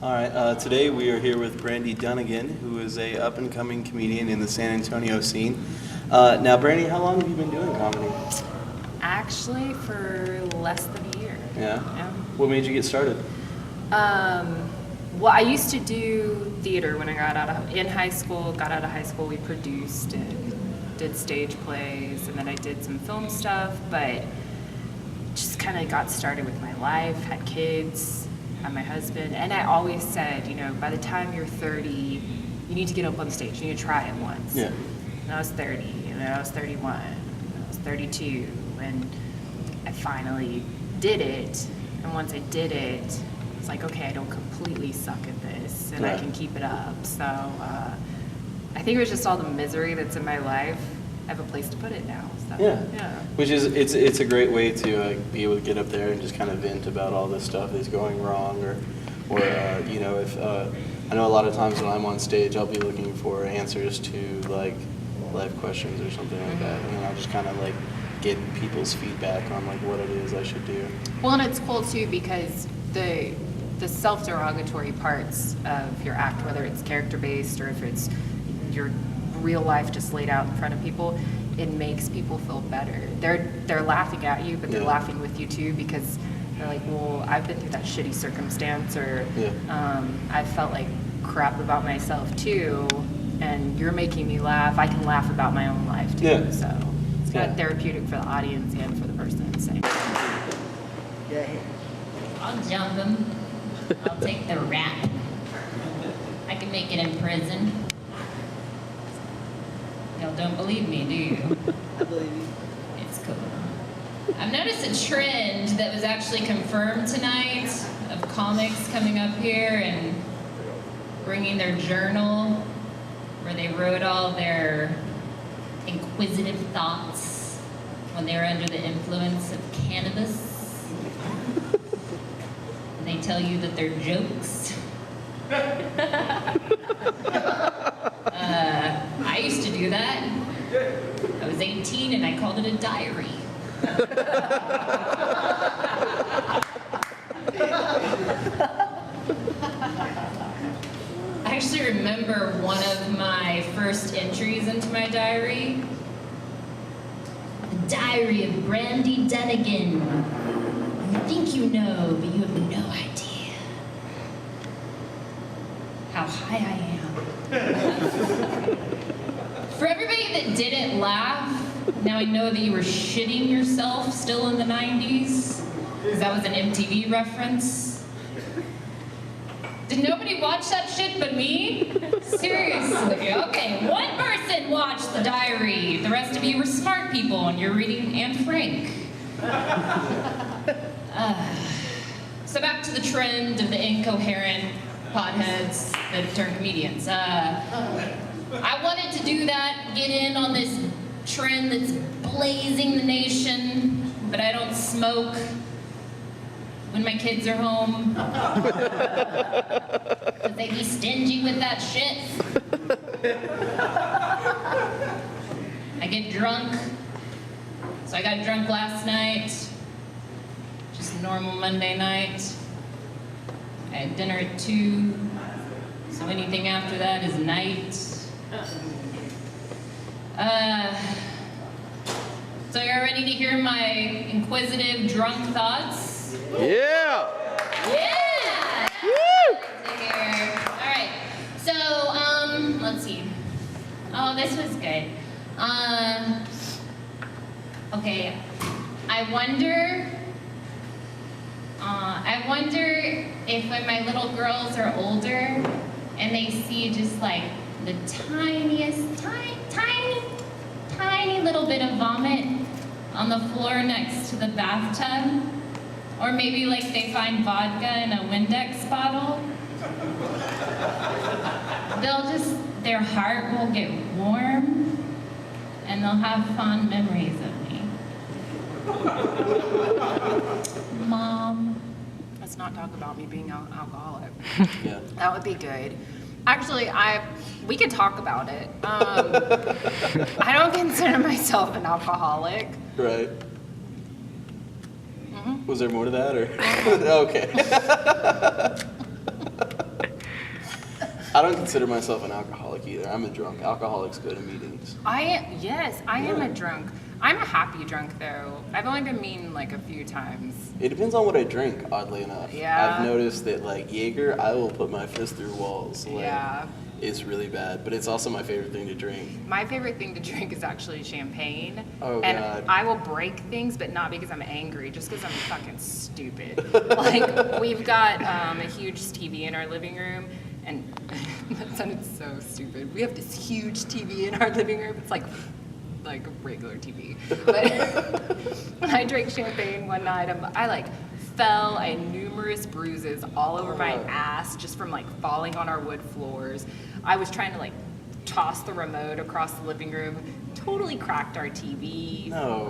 All right, today we are here with Brandi Dunagan, who is a up-and-coming comedian in the San Antonio scene. Now, Brandi, how long have you been doing comedy? Actually, for less than a year. Yeah? What made you get started? Well, I used to do theater when I got out of high school. We produced and did stage plays, and then I did some film stuff, but just kind of got started with my life, had kids, had my husband, and I always said, by the time you're 30, you need to get up on stage, you need to try it once. Yeah. And I was 30, and I was 31, and I was 32, and I finally did it, and once I did it, it's like, okay, I don't completely suck at this, and I can keep it up. So I think it was just all the misery that's in my life. I have a place to put it now. So, yeah. Which is, it's a great way to be able to get up there and just kind of vent about all this stuff that's going wrong, or if I know a lot of times when I'm on stage, I'll be looking for answers to like life questions or something like that, and I'll just kind of like get people's feedback on like what it is I should do. Well, and it's cool too because the self-derogatory parts of your act, whether it's character-based or if it's your real life just laid out in front of people, it makes people feel better. They're laughing at you, but they're laughing with you too, because they're like, well, I've been through that shitty circumstance, or I felt like crap about myself too, and you're making me laugh. I can laugh about my own life too. Yeah. So it's kind of therapeutic for the audience and for the person saying. I'll jump him. I'll take the rap. I can make it in prison. Y'all don't believe me, do you? I believe you. It's cool. I've noticed a trend that was actually confirmed tonight of comics coming up here and bringing their journal where they wrote all their inquisitive thoughts when they were under the influence of cannabis. And they tell you that they're jokes. I used to do that. I was 18 and I called it a diary. I actually remember one of my first entries into my diary. The Diary of Brandi Dunagan. You think you know, but you have no idea how high I am. For everybody that didn't laugh, now I know that you were shitting yourself still in the 90s, because that was an MTV reference. Did nobody watch that shit but me? Seriously, okay, one person watched The Diary. The rest of you were smart people and you're reading Anne Frank. So back to the trend of the incoherent potheads that turn comedians. I wanted to do that, get in on this trend that's blazing the nation, but I don't smoke when my kids are home. Because they be stingy with that shit. I get drunk. So I got drunk last night. Just a normal Monday night. I had dinner at 2. So anything after that is night. So you're ready to hear my inquisitive drunk thoughts? Yeah! Yeah! Woo! All right. So, let's see. Oh, this was good. Okay. I wonder if when my little girls are older and they see just like the tiniest, tiny little bit of vomit on the floor next to the bathtub, or maybe like they find vodka in a Windex bottle, their heart will get warm and they'll have fond memories of me. Mom. Let's not talk about me being an alcoholic. Yeah. That would be good. Actually, we could talk about it. I don't consider myself an alcoholic. Right. Was there more to that, or? Okay. I don't consider myself an alcoholic either. I'm a drunk. Alcoholics go to meetings. I am a drunk. I'm a happy drunk though. I've only been mean like a few times. It depends on what I drink, oddly enough. Yeah. I've noticed that like Jaeger, I will put my fist through walls. Like, Yeah. It's really bad, but it's also my favorite thing to drink. My favorite thing to drink is actually champagne. Oh, and God. I will break things, but not because I'm angry, just because I'm fucking stupid. Like, we've got a huge TV in our living room, and that sounded so stupid. We have this huge TV in our living room. It's like a regular TV. But when I drank champagne one night, I like fell. I had numerous bruises all over my ass just from like falling on our wood floors. I was trying to like toss the remote across the living room, totally cracked our TV. No.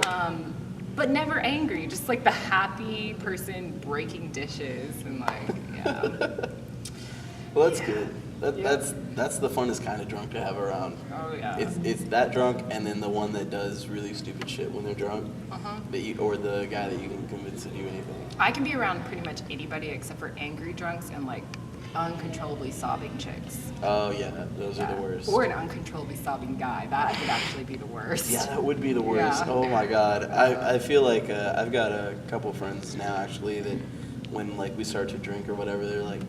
But never angry, just like the happy person breaking dishes and like, yeah. Well, that's good. That's the funnest kind of drunk to have around. Oh yeah. It's that drunk, and then the one that does really stupid shit when they're drunk, or the guy that you can convince to do anything. I can be around pretty much anybody except for angry drunks and like uncontrollably sobbing chicks. Oh yeah, those are the worst. Or an uncontrollably sobbing guy. That would actually be the worst. Yeah, that would be the worst. Yeah. Oh my god, I feel like I've got a couple friends now actually that when like we start to drink or whatever, they're like,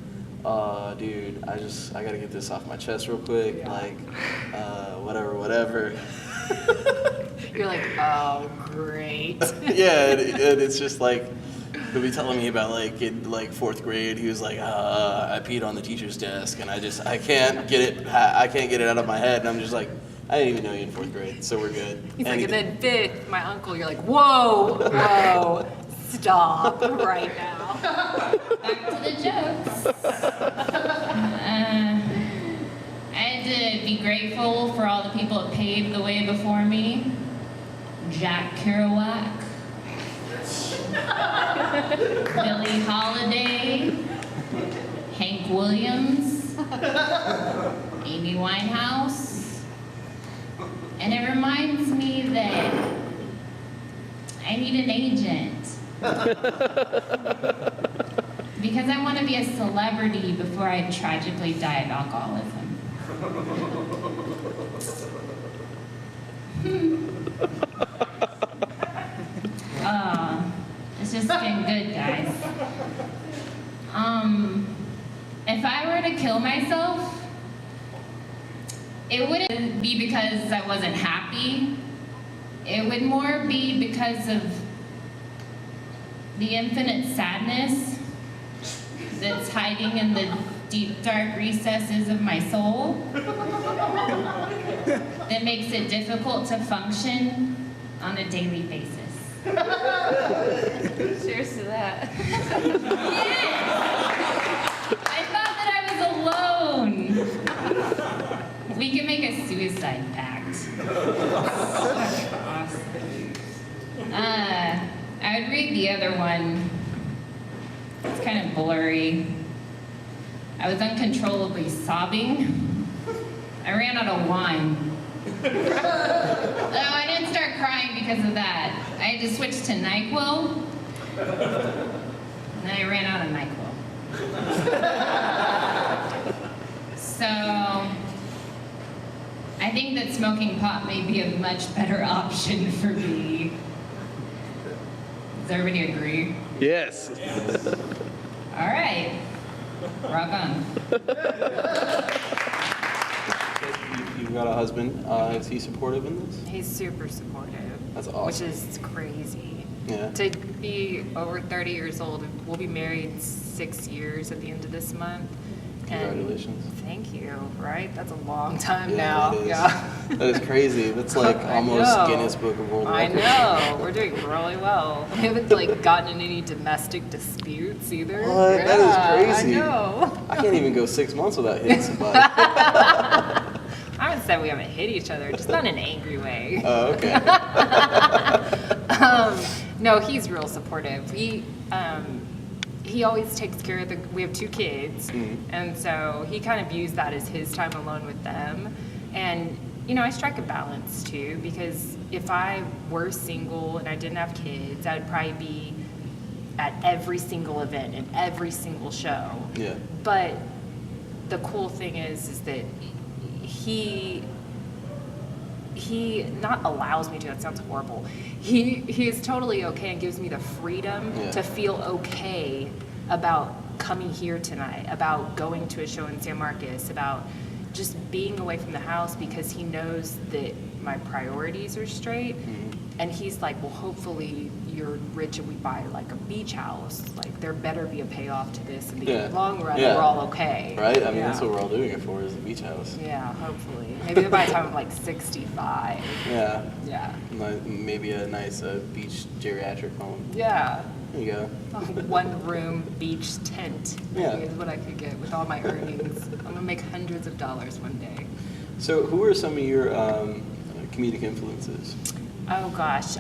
dude, I gotta get this off my chest real quick, Yeah. like, whatever. You're like, oh, great. Yeah, and it's just like, he'll be telling me about like in like fourth grade, he was like, I peed on the teacher's desk, and I can't get it out of my head, and I'm just like, I didn't even know you in fourth grade, so we're good. He's like, and then fifth, my uncle, you're like, whoa, stop right now. Back to the jokes. I had to be grateful for all the people that paved the way before me. Jack Kerouac, Billie Holiday, Hank Williams, Amy Winehouse. And it reminds me that I need an agent. Because I want to be a celebrity before I tragically die of alcoholism. It's just been good, guys. If I were to kill myself, it wouldn't be because I wasn't happy. It would more be because of the infinite sadness that's hiding in the deep, dark recesses of my soul that makes it difficult to function on a daily basis. Cheers to that. I thought that I was alone. We can make a suicide pact. Awesome. I would read the other one. It's kind of blurry. I was uncontrollably sobbing. I ran out of wine. No, I didn't start crying because of that. I had to switch to NyQuil. And then I ran out of NyQuil. So, I think that smoking pot may be a much better option for me. Does everybody agree? Yes. All right. Rock on. You've got a husband. Is he supportive in this? He's super supportive. That's awesome. Which is crazy. Yeah. To be over 30 years old, we'll be married 6 years at the end of this month. And Congratulations. thank you, right? That's a long time Yeah, now. that is. Yeah. That is crazy. That's like I almost know. Guinness Book of World I Records. know. We're doing really well. We haven't like gotten in any domestic disputes either. What? That is crazy. I know. I can't even go 6 months without hitting somebody. I haven't said we haven't hit each other, just not in an angry way. Oh, okay. No, he's real supportive. He always takes care of we have 2 kids, and so he kind of views that as his time alone with them. And, you know, I strike a balance too, because if I were single and I didn't have kids, I'd probably be at every single event and every single show. Yeah. But the cool thing is that he not allows me to, that sounds horrible. He is totally okay and gives me the freedom to feel okay about coming here tonight, about going to a show in San Marcos, about just being away from the house, because he knows that my priorities are straight. And he's like, well, hopefully you're rich and we buy like a beach house. Like, there better be a payoff to this, and in the long run, we're all okay. Right? I mean, that's what we're all doing it for, is the beach house. Yeah, hopefully. Maybe by the time I'm like 65. Yeah. Yeah. Maybe a nice beach geriatric home. Yeah. There you go. A one-room beach tent is what I could get with all my earnings. I'm gonna make hundreds of dollars one day. So, who are some of your comedic influences? Oh gosh,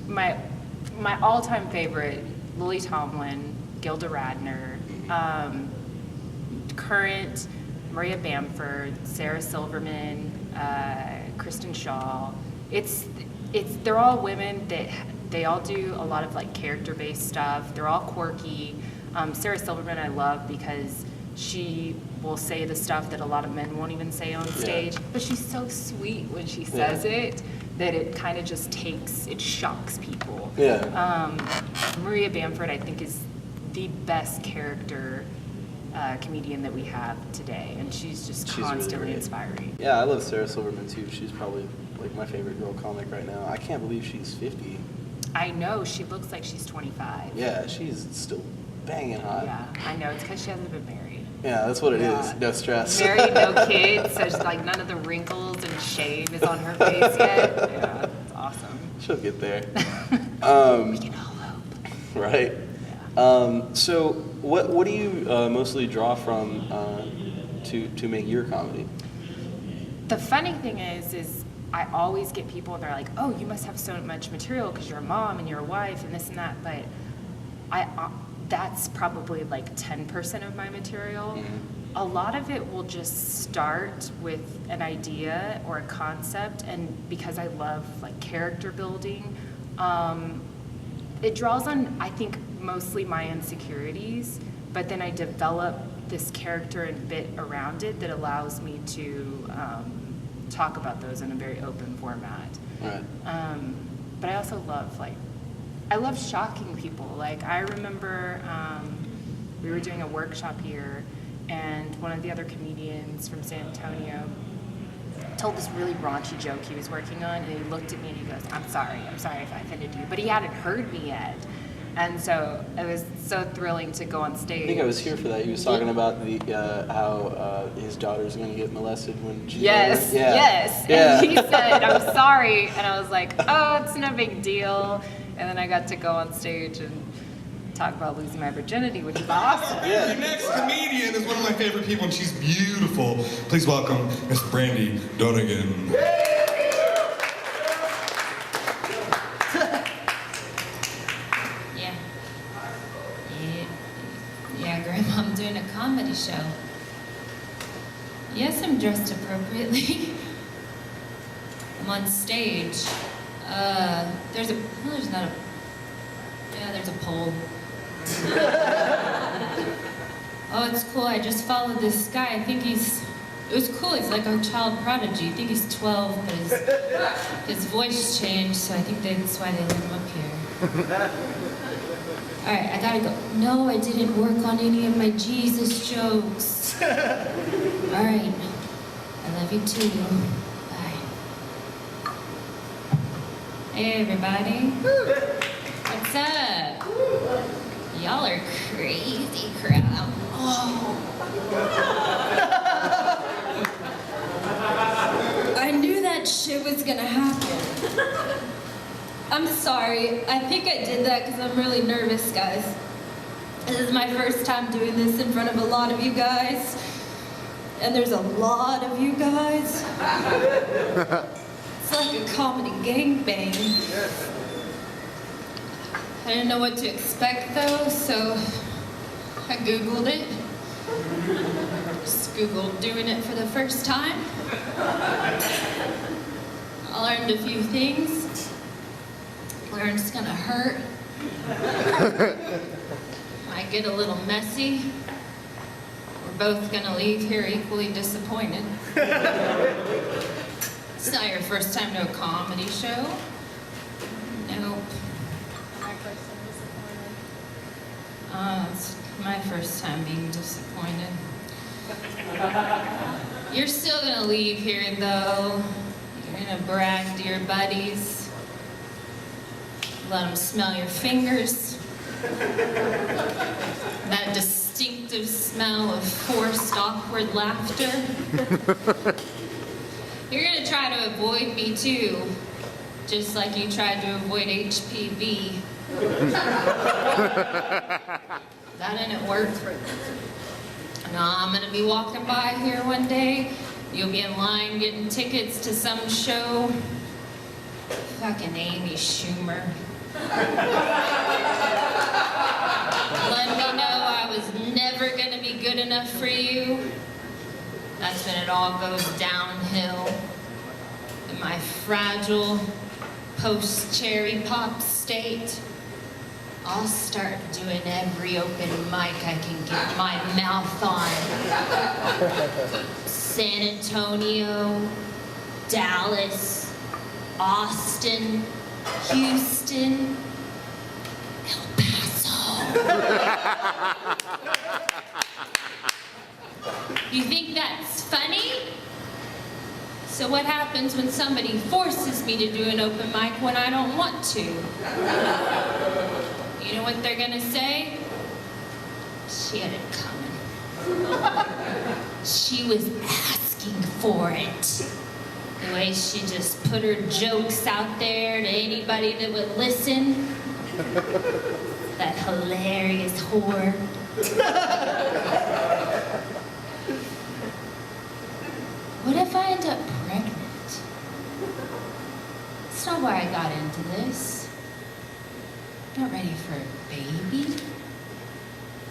my all-time favorite: Lily Tomlin, Gilda Radner, current Maria Bamford, Sarah Silverman, Kristen Shaw. They're all women that they all do a lot of like character-based stuff. They're all quirky. Sarah Silverman I love because she will say the stuff that a lot of men won't even say on stage, but she's so sweet when she says it that it kind of just shocks people. Maria Bamford, I think, is the best character comedian that we have today, and she's constantly really inspiring. Yeah, I love Sarah Silverman too. She's probably like my favorite girl comic right now. I can't believe she's 50. I know, she looks like she's 25. Yeah, she's still banging hot. Yeah, I know, it's because she hasn't been married. Yeah, that's what it is. No stress. Married, no kids, so she's like none of the wrinkles and shame is on her face yet. Yeah, it's awesome. She'll get there. We can all hope. Right. Yeah. So, what do you mostly draw from to make your comedy? The funny thing is I always get people and they're like, oh, you must have so much material because you're a mom and you're a wife and this and that, but that's probably like 10% of my material. Mm-hmm. A lot of it will just start with an idea or a concept, and because I love like character building, it draws on, I think, mostly my insecurities, but then I develop this character and bit around it that allows me to talk about those in a very open format. Right. But I also love I love shocking people. Like, I remember we were doing a workshop here, and one of the other comedians from San Antonio told this really raunchy joke he was working on, and he looked at me and he goes, I'm sorry if I offended you. But he hadn't heard me yet. And so it was so thrilling to go on stage. I think I was here for that. He was talking about how his daughter's going to get molested when she's Yes, older. yes. Yeah. And he said, I'm sorry. And I was like, oh, it's no big deal. And then I got to go on stage and talk about losing my virginity, which is awesome. Yeah. The next comedian is one of my favorite people, and she's beautiful. Please welcome Miss Brandi Dunagan. Yeah, Grandma, I'm doing a comedy show. Yes, I'm dressed appropriately. I'm on stage. There's a pole. Oh, it's cool. I just followed this guy. I think it was cool. He's like a child prodigy. I think he's 12, but his voice changed, so I think that's why they let him up here. All right, I gotta go. No, I didn't work on any of my Jesus jokes. All right, I love you too. Bye. Hey, everybody. What's up? Y'all are crazy crowd. Oh. I knew that shit was gonna happen. I'm sorry. I think I did that because I'm really nervous, guys. This is my first time doing this in front of a lot of you guys. And there's a lot of you guys. It's like a comedy gangbang. I didn't know what to expect, though, so I Googled it. Just Googled doing it for the first time. I learned a few things. Learned it's gonna hurt. Might get a little messy. We're both gonna leave here equally disappointed. It's not your first time to a comedy show. Nope. It's my first time being disappointed. You're still gonna leave here though. You're gonna brag to your buddies. Let them smell your fingers. That distinctive smell of forced, awkward laughter. You're gonna try to avoid me too, just like you tried to avoid HPV. That didn't work. No, I'm gonna be walking by here one day. You'll be in line getting tickets to some show. Fucking Amy Schumer. Let me know I was never gonna be good enough for you. That's when it all goes downhill. In my fragile, post-cherry pop state, I'll start doing every open mic I can get my mouth on. San Antonio, Dallas, Austin, Houston, El Paso. You think that's funny? So what happens when somebody forces me to do an open mic when I don't want to? You know what they're gonna say? She had it coming. She was asking for it. The way she just put her jokes out there to anybody that would listen. That hilarious whore. What if I end up pregnant? That's not why I got into this. I'm not ready for a baby.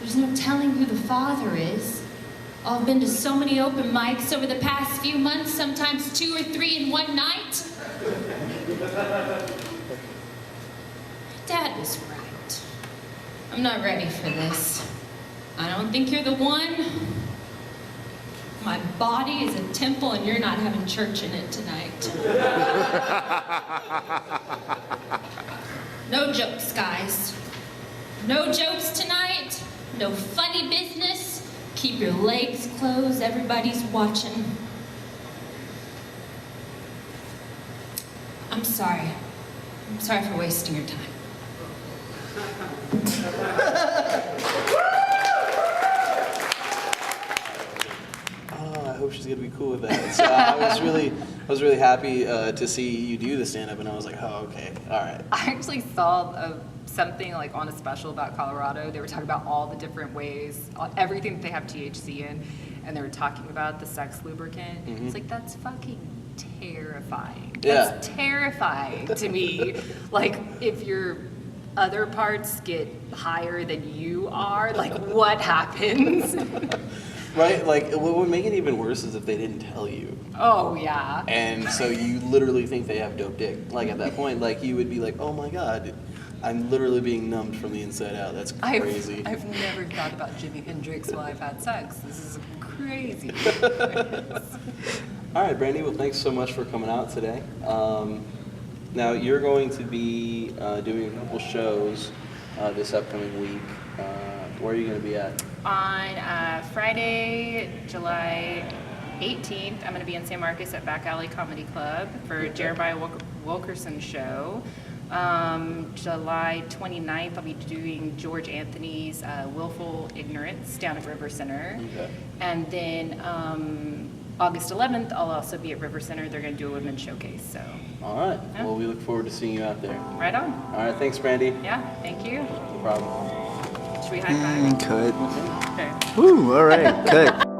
There's no telling who the father is. I've been to so many open mics over the past few months, sometimes 2 or 3 in one night. Dad was right. I'm not ready for this. I don't think you're the one. My body is a temple and you're not having church in it tonight. No jokes, guys. No jokes tonight. No funny business. Keep your legs closed. Everybody's watching. I'm sorry. I'm sorry for wasting your time. I hope she's gonna be cool with that. So I was really happy to see you do the stand-up, and I was like, oh, okay, all right. I actually saw something like on a special about Colorado. They were talking about all the different ways, everything that they have THC in, and they were talking about the sex lubricant. Mm-hmm. It's like, that's fucking terrifying. Yeah. That's terrifying to me. Like, if your other parts get higher than you are, like, what happens? Right? Like, what would make it even worse is if they didn't tell you. Oh, yeah. And so you literally think they have dope dick. Like, at that point, like, you would be like, oh my God, I'm literally being numbed from the inside out. That's crazy. I've never thought about Jimi Hendrix while I've had sex. This is crazy. All right, Brandi, well, thanks so much for coming out today. Now, you're going to be doing a couple shows this upcoming week. Where are you going to be at? On Friday, July 18th, I'm going to be in San Marcos at Back Alley Comedy Club for Jeremiah Wilkerson's show. July 29th, I'll be doing George Anthony's Willful Ignorance down at River Center. Okay. And then August 11th, I'll also be at River Center. They're going to do a women's showcase. So, All right. Yeah. Well, we look forward to seeing you out there. right on. All right. Thanks, Brandi. Yeah, thank you. No problem. Should we high five? Cut. Okay. Woo, all right, cut.